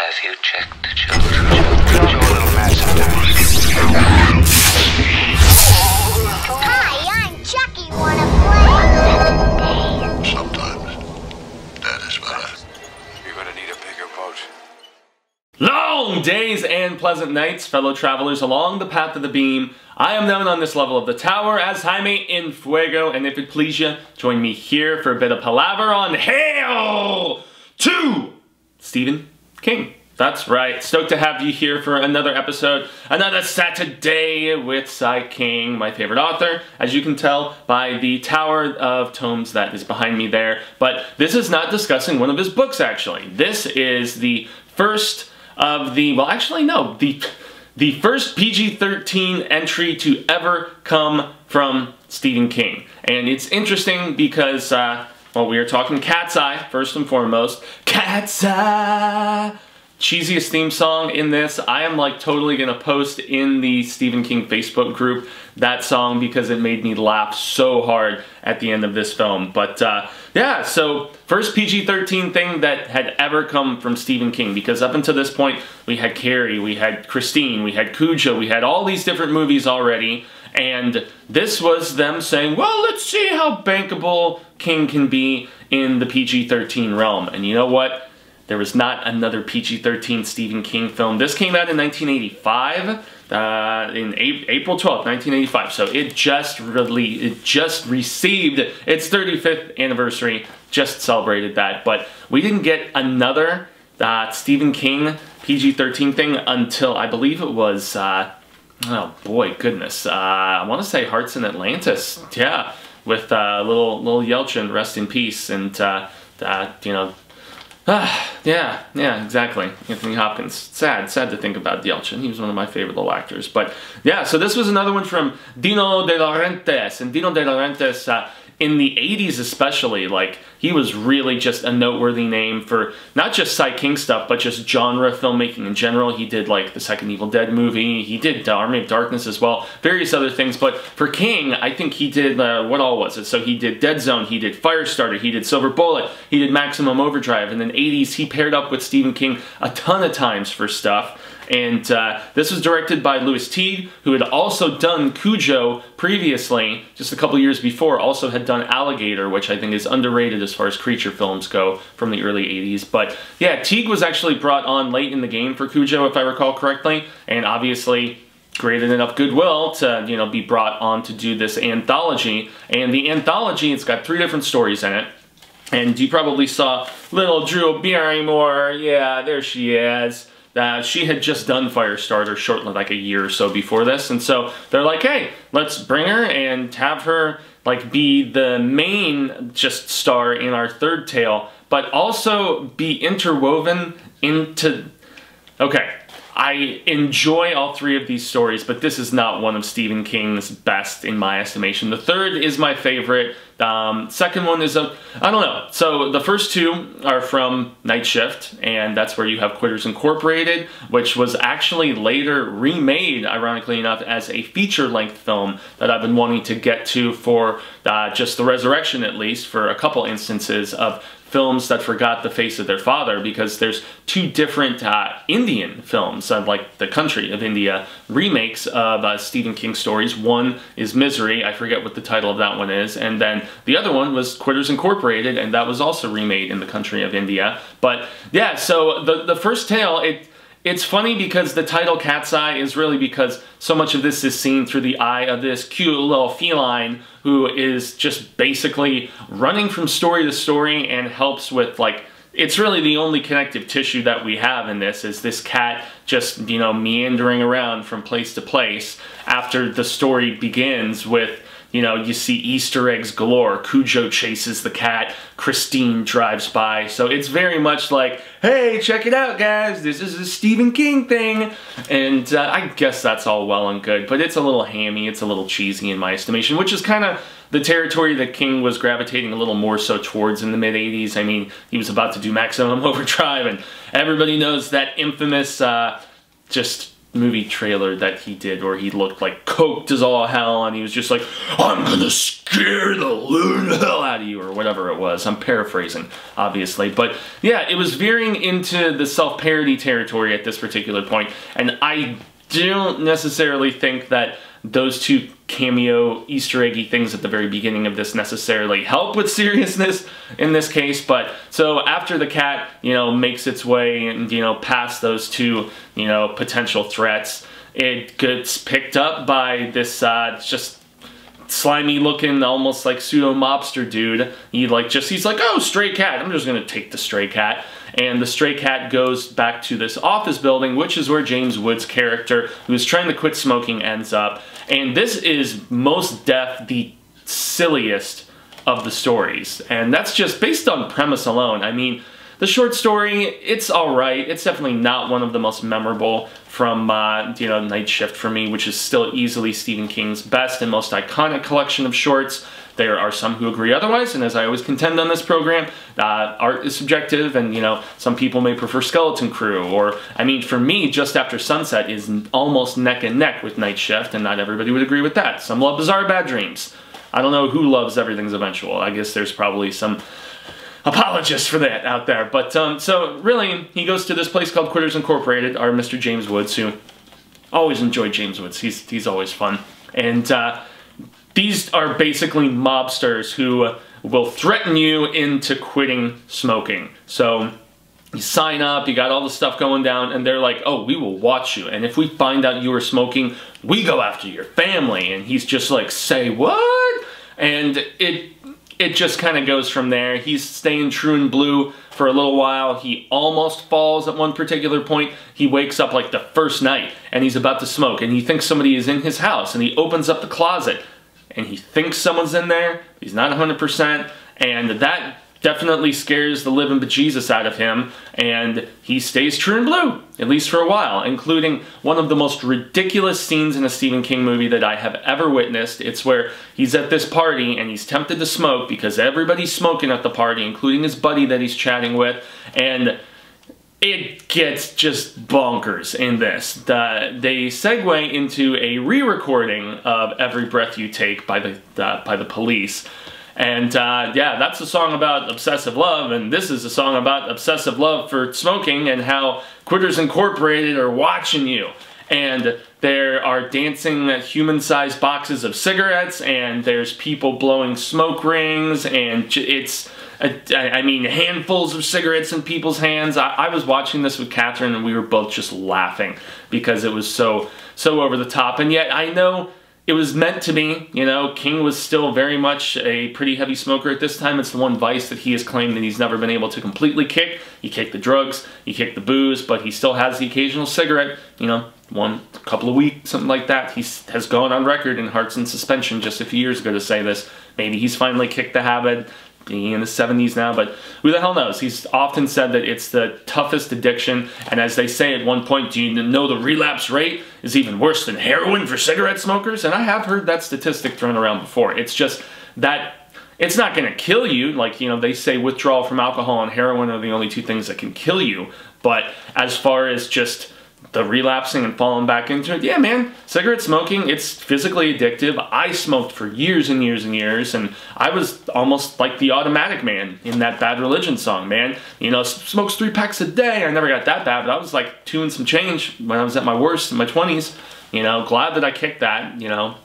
Have you checked the children? You're a little mad sometimes. Hi, I'm Chucky. Wanna play? Sometimes that is better. You're gonna need a bigger boat. Long days and pleasant nights, fellow travelers along the path of the beam. I am known on this level of the tower as Jaime in Fuego, and if it please you, join me here for a bit of palaver on Hail to Stephen King. That's right, stoked to have you here for another episode, another Saturday with Cy King, my favorite author, as you can tell by the tower of tomes that is behind me there. But this is not discussing one of his books, actually. This is the first of the, well, actually, no, the first PG-13 entry to ever come from Stephen King. And it's interesting because, well, we are talking Cat's Eye, first and foremost. Cat's Eye! Cheesiest theme song in this. I am like totally gonna post in the Stephen King Facebook group that song because it made me laugh so hard at the end of this film. But yeah, so first PG-13 thing that had ever come from Stephen King, because up until this point we had Carrie, we had Christine, we had Cujo, we had all these different movies already, and this was them saying, well, let's see how bankable King can be in the PG-13 realm. And you know what? There was not another PG-13 Stephen King film. This came out in 1985, in April 12th, 1985. So it just received its 35th anniversary, just celebrated that. But we didn't get another Stephen King PG-13 thing until, I believe it was, oh boy, goodness. I want to say Hearts in Atlantis, yeah, with little Yelchin, rest in peace, and you know, yeah, exactly. Anthony Hopkins. Sad to think about Yelchin. He was one of my favorite little actors. But yeah, so this was another one from Dino De Laurentiis. And Dino De Laurentiis, in the 80s especially, like, he was really just a noteworthy name for not just Cy King stuff, but just genre filmmaking in general. He did, like, the second Evil Dead movie. He did Army of Darkness as well. Various other things. But for King, I think he did, what all was it? So he did Dead Zone, he did Firestarter, he did Silver Bullet, he did Maximum Overdrive. And then 80s, he paired up with Stephen King a ton of times for stuff. And this was directed by Lewis Teague, who had also done Cujo previously, just a couple years before, also had done Alligator, which I think is underrated as far as creature films go from the early 80s. But yeah, Teague was actually brought on late in the game for Cujo, if I recall correctly, and obviously created enough goodwill to, you know, be brought on to do this anthology. And the anthology, it's got 3 different stories in it. And you probably saw little Drew Barrymore, yeah, there she is. She had just done Firestarter shortly, like a year or so before this, and so they're like, hey, let's bring her and have her like be the main just star in our third tale, but also be interwoven into... Okay, I enjoy all 3 of these stories, but this is not one of Stephen King's best in my estimation. The third is my favorite. Second one is I don't know. So the first 2 are from Night Shift, and that's where you have Quitters Incorporated, which was actually later remade, ironically enough, as a feature-length film that I've been wanting to get to for just the resurrection, at least, for a couple instances of films that forgot the face of their father, because there's 2 different Indian films, like the country of India, remakes of Stephen King stories. One is Misery, I forget what the title of that one is, and then the other one was Quitters Incorporated, and that was also remade in the country of India. But yeah, so the first tale, it's funny because the title Cat's Eye is really because so much of this is seen through the eye of this cute little feline who is just basically running from story to story and helps with, like, it's really the only connective tissue that we have in this, is this cat just, you know, meandering around from place to place after the story begins with, you know, you see Easter eggs galore. Cujo chases the cat, Christine drives by. So it's very much like, hey, check it out, guys, this is a Stephen King thing. And I guess that's all well and good, but it's a little hammy, it's a little cheesy in my estimation, which is kind of the territory that King was gravitating a little more so towards in the mid-80s. I mean, he was about to do Maximum Overdrive, and everybody knows that infamous just movie trailer that he did where he looked like coked as all hell and he was just like, I'm gonna scare the living hell out of you, or whatever it was. I'm paraphrasing, obviously. But yeah, it was veering into the self-parody territory at this particular point, and I don't necessarily think that those two cameo Easter eggy things at the very beginning of this necessarily help with seriousness in this case. But so after the cat, you know, makes its way and, you know, past those two, you know, potential threats, it gets picked up by this just slimy looking, almost like pseudo mobster dude. He's like, oh, stray cat, I'm just gonna take the stray cat. And the stray cat goes back to this office building, which is where James Woods' character, who's trying to quit smoking, ends up. And this is most def the silliest of the stories. And that's just based on premise alone. I mean, the short story, it's alright. It's definitely not one of the most memorable from, you know, Night Shift for me, which is still easily Stephen King's best and most iconic collection of shorts. There are some who agree otherwise, and as I always contend on this program, art is subjective, and, you know, some people may prefer Skeleton Crew, or, I mean, for me, Just After Sunset is almost neck and neck with Night Shift, and not everybody would agree with that. Some love Bizarre Bad Dreams. I don't know who loves Everything's Eventual. I guess there's probably some apologists for that out there. But, so, really, he goes to this place called Quitters Incorporated, our Mr. James Woods, who always enjoyed James Woods. He's always fun. And, these are basically mobsters who will threaten you into quitting smoking. So you sign up, you got all the stuff going down, and they're like, oh, we will watch you. And if we find out you are smoking, we go after your family. And he's just like, say what? And it just kind of goes from there. He's staying true and blue for a little while. He almost falls at one particular point. He wakes up like the first night, and he's about to smoke, and he thinks somebody is in his house, and he opens up the closet. And he thinks someone's in there, he's not 100%, and that definitely scares the living bejesus out of him, and he stays true and blue, at least for a while, including one of the most ridiculous scenes in a Stephen King movie that I have ever witnessed. It's where he's at this party, and he's tempted to smoke because everybody's smoking at the party, including his buddy that he's chatting with, and it gets just bonkers in this. They segue into a re-recording of Every Breath You Take by the Police. And yeah, that's a song about obsessive love, and this is a song about obsessive love for smoking and how Quitters Incorporated are watching you. And there are dancing human-sized boxes of cigarettes, and there's people blowing smoke rings, and it's... I mean, handfuls of cigarettes in people's hands. I was watching this with Catherine, and we were both just laughing because it was so over the top. And yet, I know it was meant to be. You know, King was still very much a pretty heavy smoker at this time. It's the one vice that he has claimed that he's never been able to completely kick. He kicked the drugs, he kicked the booze, but he still has the occasional cigarette, you know, a couple of weeks, something like that. He has gone on record in Hearts in Suspension just a few years ago to say this. Maybe he's finally kicked the habit, being in his 70s now, but who the hell knows? He's often said that it's the toughest addiction, and as they say at one point, do you know the relapse rate is even worse than heroin for cigarette smokers? And I have heard that statistic thrown around before. It's just that it's not going to kill you. Like, you know, they say withdrawal from alcohol and heroin are the only two things that can kill you, but as far as just the relapsing and falling back into it, yeah, man, cigarette smoking, it's physically addictive. I smoked for years and years and years, and I was almost like the Automatic Man in that Bad Religion song, man. You know, smokes 3 packs a day. I never got that bad, but I was like 2 and some change when I was at my worst in my 20s. You know, glad that I kicked that, you know.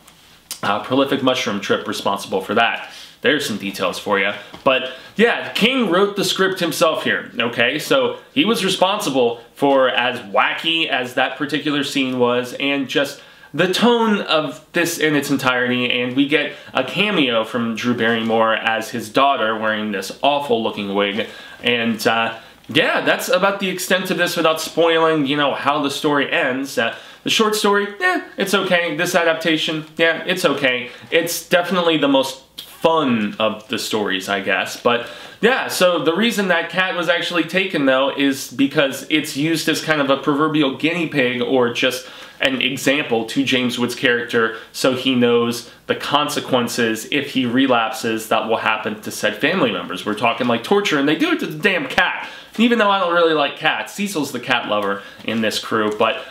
Prolific mushroom trip responsible for that. There's some details for you. But yeah, King wrote the script himself here, okay? So he was responsible for as wacky as that particular scene was, and just the tone of this in its entirety. And we get a cameo from Drew Barrymore as his daughter wearing this awful looking wig. And yeah, that's about the extent of this without spoiling, you know, how the story ends. The short story, yeah, it's okay. This adaptation, yeah, it's okay. It's definitely the most fun of the stories, I guess. But yeah, so the reason that cat was actually taken, though, is because it's used as kind of a proverbial guinea pig or just an example to James Woods' character, so he knows the consequences if he relapses that will happen to said family members. We're talking like torture, and they do it to the damn cat. Even though I don't really like cats, Cecil's the cat lover in this crew, but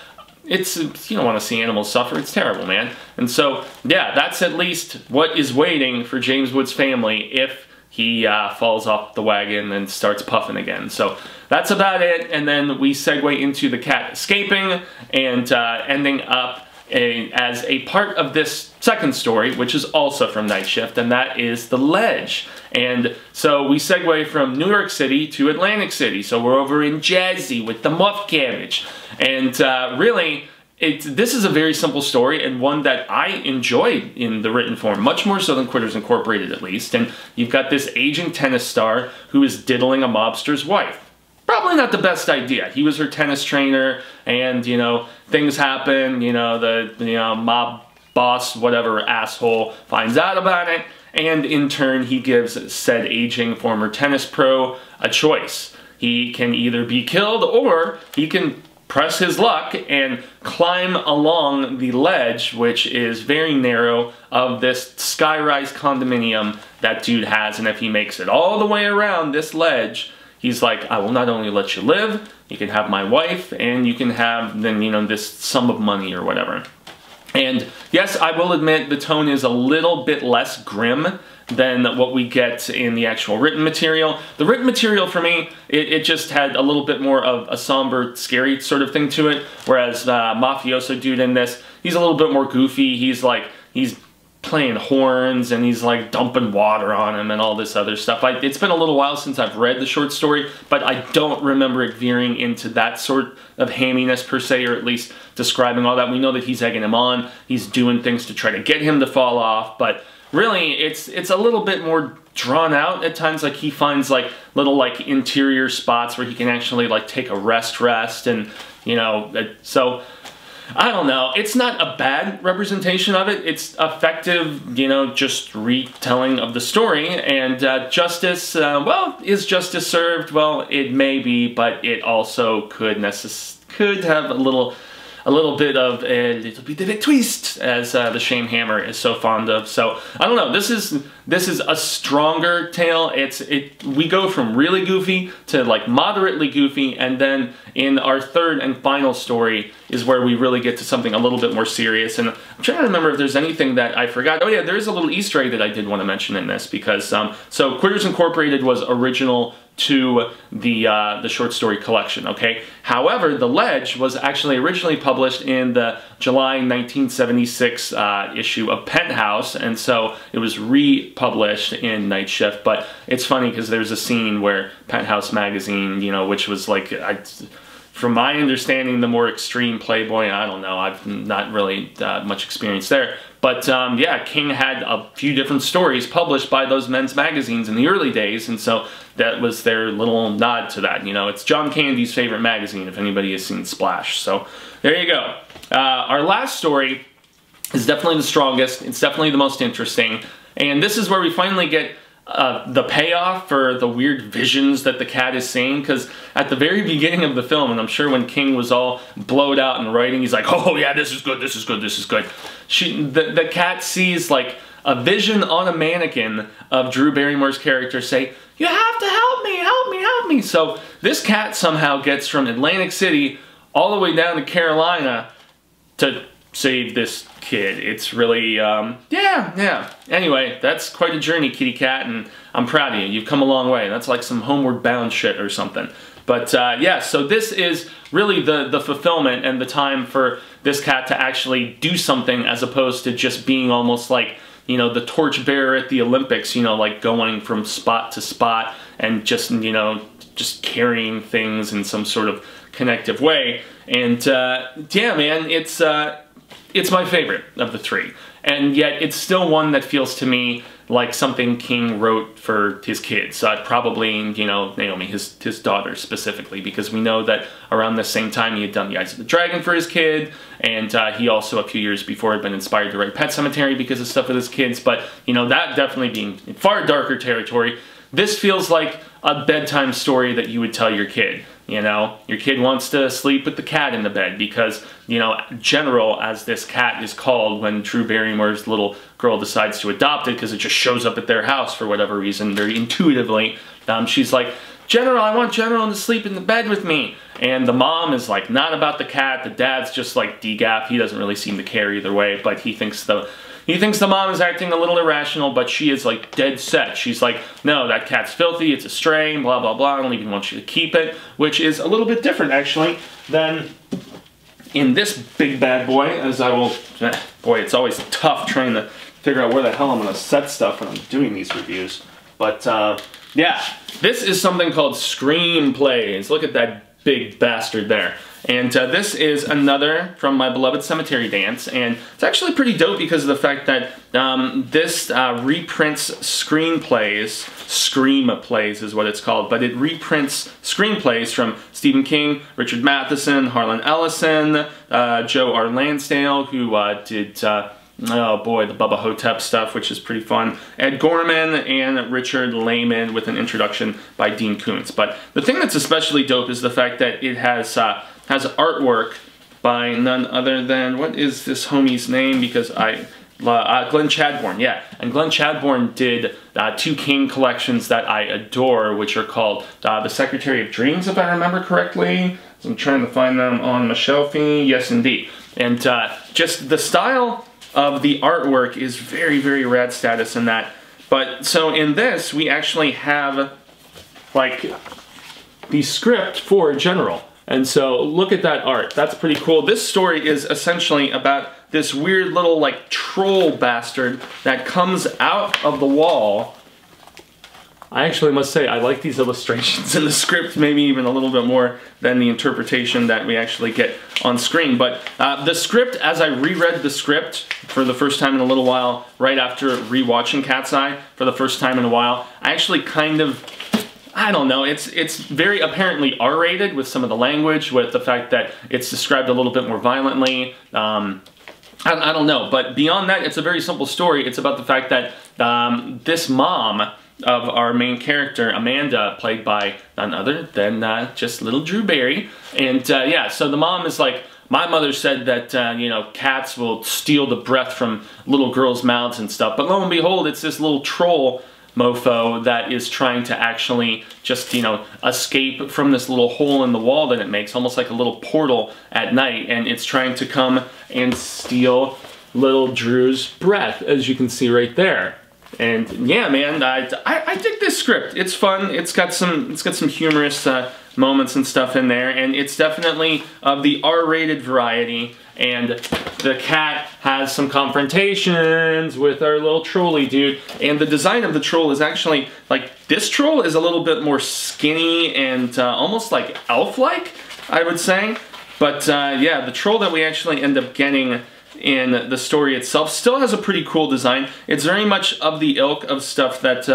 you don't want to see animals suffer. It's terrible, man. And so, yeah, that's at least what is waiting for James Woods' family if he falls off the wagon and starts puffing again. So that's about it. And then we segue into the cat escaping and ending up as a part of this second story, which is also from Night Shift, and that is The Ledge. And so we segue from New York City to Atlantic City. So we're over in Jersey with the muff cabbage. And really, this is a very simple story, and one that I enjoyed in the written form, much more so than Quitters Incorporated at least. And you've got this aging tennis star who is diddling a mobster's wife. Probably not the best idea. He was her tennis trainer, and, you know, things happen, the mob boss, whatever asshole, finds out about it, and in turn he gives said aging former tennis pro a choice. He can either be killed, or he can press his luck and climb along the ledge, which is very narrow, of this skyrise condominium that dude has, and if he makes it all the way around this ledge, he's like, I will not only let you live, you can have my wife, and you can have, then, this sum of money or whatever. And yes, I will admit the tone is a little bit less grim than what we get in the actual written material. The written material for me, it just had a little bit more of a somber, scary sort of thing to it, whereas Mafioso dude in this, he's a little bit more goofy. He's playing horns, and he's like dumping water on him and all this other stuff. It's been a little while since I've read the short story, but I don't remember it veering into that sort of hamminess per se, or at least describing all that. We know that he's egging him on, he's doing things to try to get him to fall off, but really it's a little bit more drawn out at times. Like, he finds like little interior spots where he can actually take a rest and so I don't know. It's not a bad representation of it. It's effective, just retelling of the story. And justice, well, is justice served? Well, it may be, but it also could have a little bit of a twist, as the Shame Hammer is so fond of. So I don't know. This is a stronger tale. We go from really goofy to moderately goofy, and then in our third and final story is where we really get to something a little bit more serious. And I'm trying to remember if there's anything that I forgot. Oh yeah, there is a little Easter egg that I did want to mention in this, because so Quitters Incorporated was original to the short story collection, okay? However, The Ledge was actually originally published in the July 1976 issue of Penthouse, and so it was republished in Night Shift. But it's funny because there's a scene where Penthouse magazine, which was from my understanding, the more extreme Playboy. I don't know, I've not really much experience there. But yeah, King had a few different stories published by those men's magazines in the early days, and so that was their little nod to that. It's John Candy's favorite magazine, if anybody has seen Splash. So there you go. Our last story is definitely the strongest. It's definitely the most interesting. And this is where we finally get the payoff for the weird visions that the cat is seeing, because at the very beginning of the film, and I'm sure when King was all blowed out and writing, he's like, oh yeah, this is good, this is good, this is good. The cat sees a vision on a mannequin of Drew Barrymore's character say, you have to help me, help me, help me. So this cat somehow gets from Atlantic City all the way down to Carolina to save this kid. It's really, yeah. Anyway, that's quite a journey, kitty cat, and I'm proud of you. You've come a long way. That's like some homeward bound shit or something. But yeah, so this is really the fulfillment and the time for this cat to actually do something, as opposed to just being almost like, the torchbearer at the Olympics, going from spot to spot and just, just carrying things in some sort of connective way. And yeah, man, it's my favorite of the three. And yet it's still one that feels to me like something King wrote for his kids. Probably, Naomi, his daughter specifically, because we know that around the same time he had done The Eyes of the Dragon for his kid, and he also, a few years before, had been inspired to write Pet Sematary because of stuff with his kids. But, that definitely being far darker territory, this feels like a bedtime story that you would tell your kid. Your kid wants to sleep with the cat in the bed because, General, as this cat is called when Drew Barrymore's little girl decides to adopt it, because it just shows up at their house for whatever reason, very intuitively. She's like, General, I want General to sleep in the bed with me. And the mom is like not about the cat. The dad's just like DGAF. He doesn't really seem to care either way, but he thinks the mom is acting a little irrational, but she is like dead set. She's like, no, that cat's filthy, it's a stray, blah, blah, blah, I don't even want you to keep it, which is a little bit different actually than in this big bad boy, as I will, boy, it's always tough trying to figure out where the hell I'm gonna set stuff when I'm doing these reviews. But yeah, this is something called Screenplays. Look at that big bastard there. And this is another from my beloved Cemetery Dance, and it's actually pretty dope because of the fact that this reprints screenplays, Screamplays is what it's called, but it reprints screenplays from Stephen King, Richard Matheson, Harlan Ellison, Joe R. Lansdale, who did, oh boy, the Bubba Hotep stuff, which is pretty fun, Ed Gorman, and Richard Lehman with an introduction by Dean Koontz. But the thing that's especially dope is the fact that it has artwork by none other than, what is this homie's name? Because Glenn Chadbourne, yeah. And Glenn Chadbourne did 2 King collections that I adore, which are called The Secretary of Dreams, if I remember correctly. So I'm trying to find them on my shelfie. Yes, indeed. And just the style of the artwork is very, very rad status in that. But so in this, we actually have like the script for General. And so look at that art. That's pretty cool. This story is essentially about this weird little like troll bastard that comes out of the wall. I actually must say I like these illustrations in the script, maybe even a little bit more than the interpretation that we actually get on screen. But the script, as I reread the script for the first time in a little while, right after rewatching Cat's Eye for the first time in a while, I actually kind of, I don't know, it's very apparently R-rated with some of the language, with the fact that it's described a little bit more violently. I don't know, but beyond that, it's a very simple story. It's about the fact that this mom of our main character, Amanda, played by none other than just little Drew Barry. And yeah, so the mom is like, my mother said that, you know, cats will steal the breath from little girls' mouths and stuff. But lo and behold, it's this little troll mofo that is trying to actually just, you know, escape from this little hole in the wall that it makes, almost like a little portal at night. And it's trying to come and steal little Drew's breath, as you can see right there. And yeah, man, I dig this script. It's fun. It's got some humorous moments and stuff in there, and it's definitely of the R-rated variety. And the cat has some confrontations with our little trolley dude. And the design of the troll is actually, like, this troll is a little bit more skinny and almost like elf-like, I would say. But yeah, the troll that we actually end up getting in the story itself still has a pretty cool design. It's very much of the ilk of stuff that,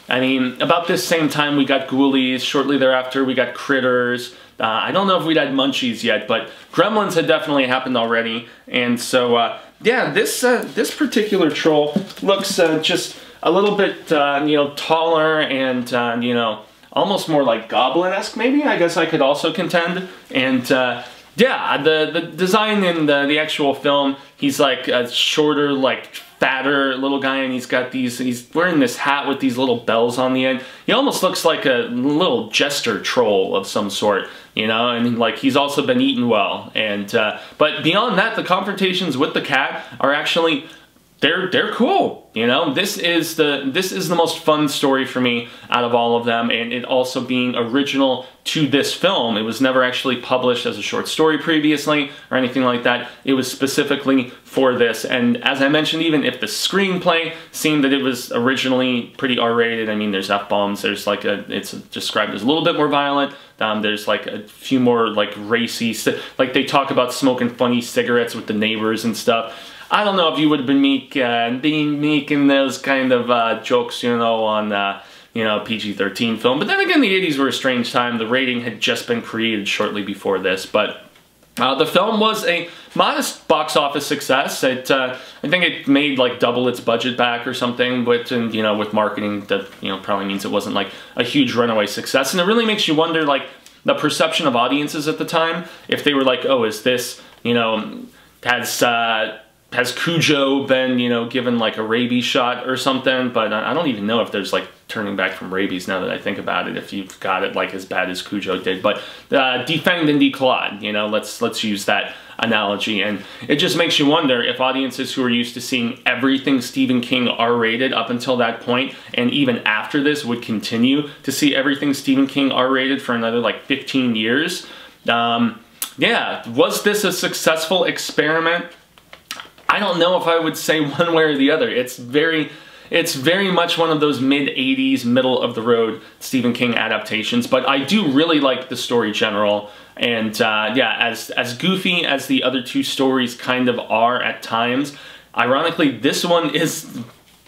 I mean, about this same time we got Ghoulies, shortly thereafter we got Critters. I don't know if we'd had Munchies yet, but Gremlins had definitely happened already. And so, yeah, this particular troll looks just a little bit, you know, taller and, you know, almost more like Goblin-esque maybe, I guess I could also contend. And, yeah, the design in the actual film, he's like a shorter, like fatter little guy, and he's got these, he's wearing this hat with these little bells on the end. He almost looks like a little jester troll of some sort, you know, and like he's also been eaten well. And but beyond that, the confrontations with the cat are actually, they're cool, you know. This is the most fun story for me out of all of them, and it also being original to this film. It was never actually published as a short story previously or anything like that. It was specifically for this, and as I mentioned, even if the screenplay seemed that it was originally pretty R-rated, I mean, there's F-bombs, there's like it's described as a little bit more violent. There's like a few more like racy, like they talk about smoking funny cigarettes with the neighbors and stuff. I don't know if you would have been making those kind of jokes, you know, on, you know, PG-13 film. But then again, the 80s were a strange time. The rating had just been created shortly before this. But the film was a modest box office success. I think it made like double its budget back or something. But, and, you know, with marketing, that, you know, probably means it wasn't like a huge runaway success. And it really makes you wonder, like, the perception of audiences at the time. If they were like, oh, is this, you know, has has Cujo been, you know, given like a rabies shot or something? But I don't even know if there's like turning back from rabies now that I think about it, if you've got it like as bad as Cujo did. But defanged and declawed, you know, let's use that analogy. And it just makes you wonder if audiences who are used to seeing everything Stephen King R-rated up until that point, and even after this, would continue to see everything Stephen King R-rated for another like 15 years. Yeah, was this a successful experiment? I don't know if I would say one way or the other. It's very much one of those mid-80s, middle-of-the-road Stephen King adaptations, but I do really like the story general. And yeah, as goofy as the other two stories kind of are at times, ironically, this one is...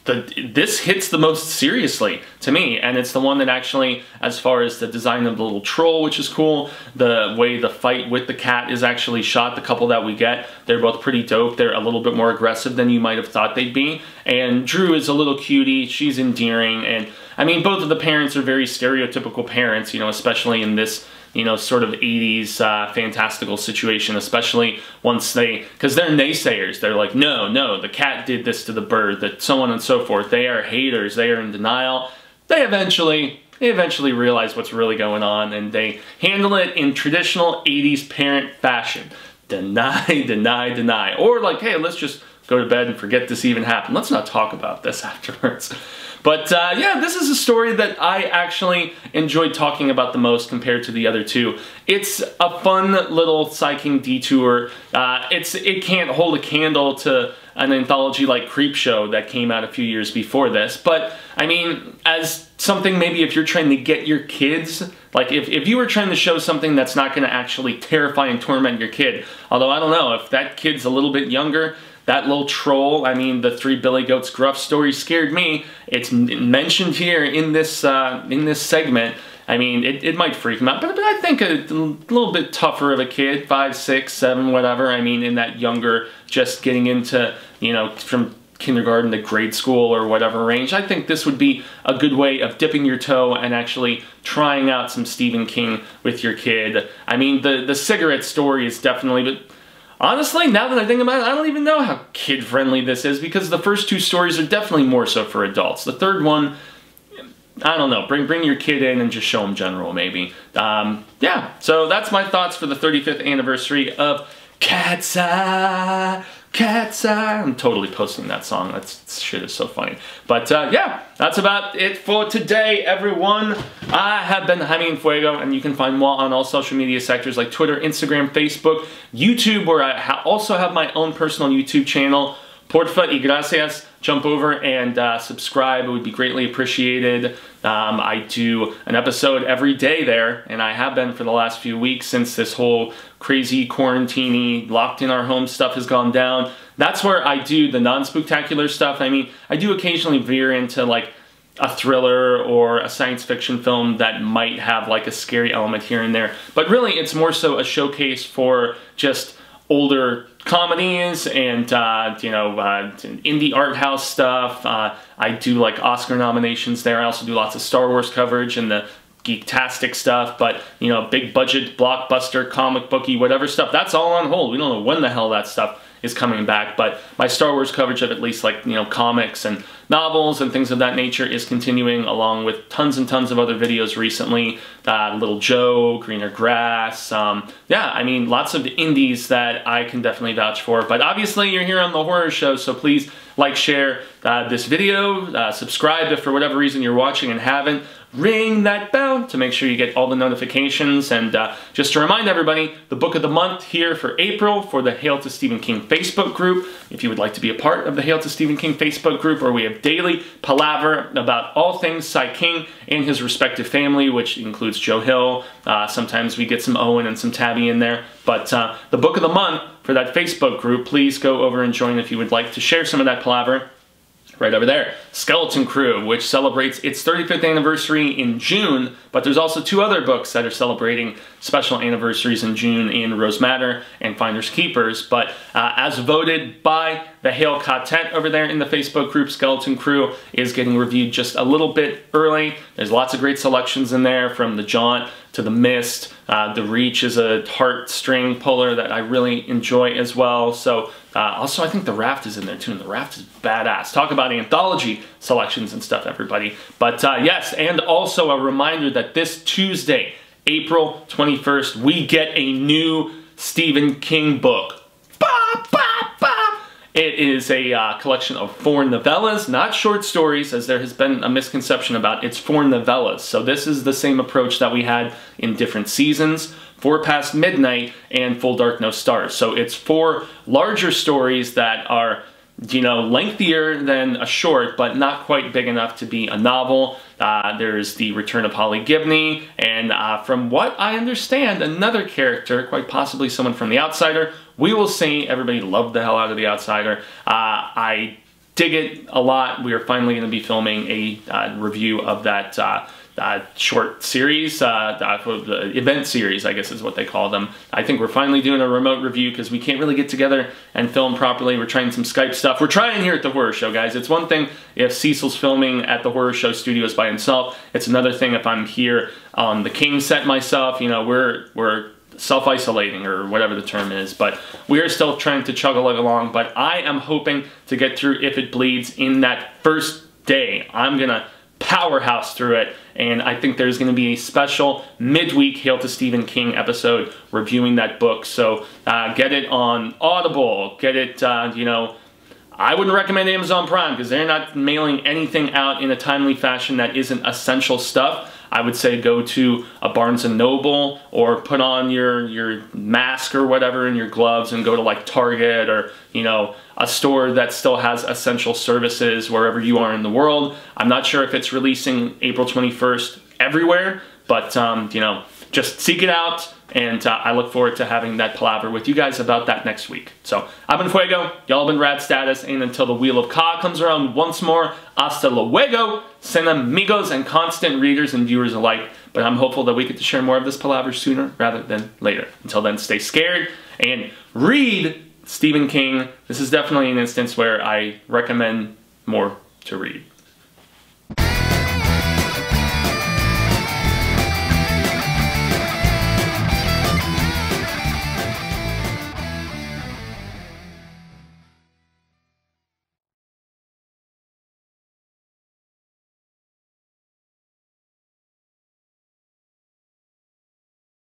this hits the most seriously to me, and it's the one that actually, as far as the design of the little troll, which is cool, the way the fight with the cat is actually shot, the couple that we get, they're both pretty dope. They're a little bit more aggressive than you might have thought they'd be, and Drew is a little cutie, she's endearing, and I mean, both of the parents are very stereotypical parents, you know, especially in this, you know, sort of 80s fantastical situation, especially once because they're naysayers. They're like, no, the cat did this to the bird, that so on and so forth. They are haters, they are in denial. They eventually realize what's really going on, and they handle it in traditional 80s parent fashion. Deny, deny, deny. Or like, hey, let's just go to bed and forget this even happened. Let's not talk about this afterwards. But yeah, this is a story that I actually enjoyed talking about the most compared to the other two. It's a fun little psyching detour. It can't hold a candle to an anthology like Creepshow that came out a few years before this. But I mean, as something maybe if you're trying to get your kids, like if you were trying to show something that's not going to actually terrify and torment your kid, although I don't know, if that kid's a little bit younger, that little troll, I mean, the Three Billy Goats Gruff story scared me. It's mentioned here in this segment. I mean, it might freak him out, but I think a little bit tougher of a kid, 5, 6, 7, whatever. I mean, in that younger, just getting into, you know, from kindergarten to grade school or whatever range, I think this would be a good way of dipping your toe and actually trying out some Stephen King with your kid. I mean, the cigarette story is definitely... But honestly, now that I think about it, I don't even know how kid-friendly this is, because the first two stories are definitely more so for adults. The third one, I don't know, bring your kid in and just show them general, maybe. Yeah, so that's my thoughts for the 35th anniversary of Cat's Eye, Cat's Eye. I'm totally posting that song. That shit is so funny. But yeah, that's about it for today, everyone. I have been Jaime and Fuego, and you can find me on all social media sectors like Twitter, Instagram, Facebook, YouTube, where I also have my own personal YouTube channel. Porfa y gracias. Jump over and subscribe. It would be greatly appreciated. I do an episode every day there, and I have been for the last few weeks since this whole crazy quarantine locked in our home stuff has gone down. That's where I do the non-spooktacular stuff. I mean, I do occasionally veer into like a thriller or a science fiction film that might have like a scary element here and there. But really, it's more so a showcase for just older comedies and, you know, indie art house stuff. I do like Oscar nominations there. I also do lots of Star Wars coverage and the geektastic stuff, but, you know, big budget, blockbuster, comic booky, whatever stuff, that's all on hold. We don't know when the hell that stuff is coming back, but my Star Wars coverage of at least, like, you know, comics and novels and things of that nature is continuing, along with tons and tons of other videos recently. Little Joe, Greener Grass, yeah, I mean, lots of indies that I can definitely vouch for. But obviously, you're here on the horror show, so please like, share this video, subscribe if for whatever reason you're watching and haven't. Ring that bell to make sure you get all the notifications. And just to remind everybody, the book of the month here for April for the Hail to Stephen King Facebook group. If you would like to be a part of the Hail to Stephen King Facebook group, where we have daily palaver about all things Cy King and his respective family, which includes Joe Hill. Sometimes we get some Owen and some Tabby in there. But the book of the month for that Facebook group, please go over and join if you would like to share some of that palaver. Right over there, Skeleton Crew, which celebrates its 35th anniversary in June, but there's also two other books that are celebrating special anniversaries in June in Rose Matter and Finders Keepers. But as voted by the YOU the Ka-Tet over there in the Facebook group, Skeleton Crew is getting reviewed just a little bit early. There's lots of great selections in there, from The Jaunt to The Mist. The Reach is a heartstring puller that I really enjoy as well. So also I think The Raft is in there too, and The Raft is badass. Talk about anthology selections and stuff, everybody. But yes, and also a reminder that this Tuesday, April 21st, we get a new Stephen King book. It is a collection of 4 novellas, not short stories, as there has been a misconception about. It's 4 novellas. So this is the same approach that we had in different seasons, 4 Past Midnight and Full Dark No Stars. So it's 4 larger stories that are, you know, lengthier than a short, but not quite big enough to be a novel. There's The Return of Holly Gibney, and from what I understand, another character, quite possibly someone from The Outsider. We will see. Everybody loved the hell out of The Outsider. I dig it a lot. We are finally going to be filming a review of that short series, the event series, I guess is what they call them. I think we're finally doing a remote review because we can't really get together and film properly. We're trying some Skype stuff. We're trying here at the Horror Show, guys. It's one thing if Cecil's filming at the Horror Show studios by himself. It's another thing if I'm here on the King set myself. You know, we're self-isolating, or whatever the term is, but we are still trying to chuggle it along. But I am hoping to get through If It Bleeds in that first day. I'm gonna powerhouse through it, and I think there's going to be a special midweek Hail to Stephen King episode reviewing that book. So get it on Audible, get it, you know, I wouldn't recommend Amazon Prime because they're not mailing anything out in a timely fashion that isn't essential stuff. I would say go to a Barnes & Noble, or put on your mask or whatever and your gloves and go to like Target, or, you know, a store that still has essential services wherever you are in the world. I'm not sure if it's releasing April 21st everywhere, but, you know, just seek it out, and I look forward to having that palaver with you guys about that next week. So, I've been Fuego, y'all have been Rad Status, and until the Wheel of Ka comes around once more, hasta luego, sin amigos, and constant readers and viewers alike. But I'm hopeful that we get to share more of this palaver sooner rather than later. Until then, stay scared and read Stephen King. This is definitely an instance where I recommend more to read.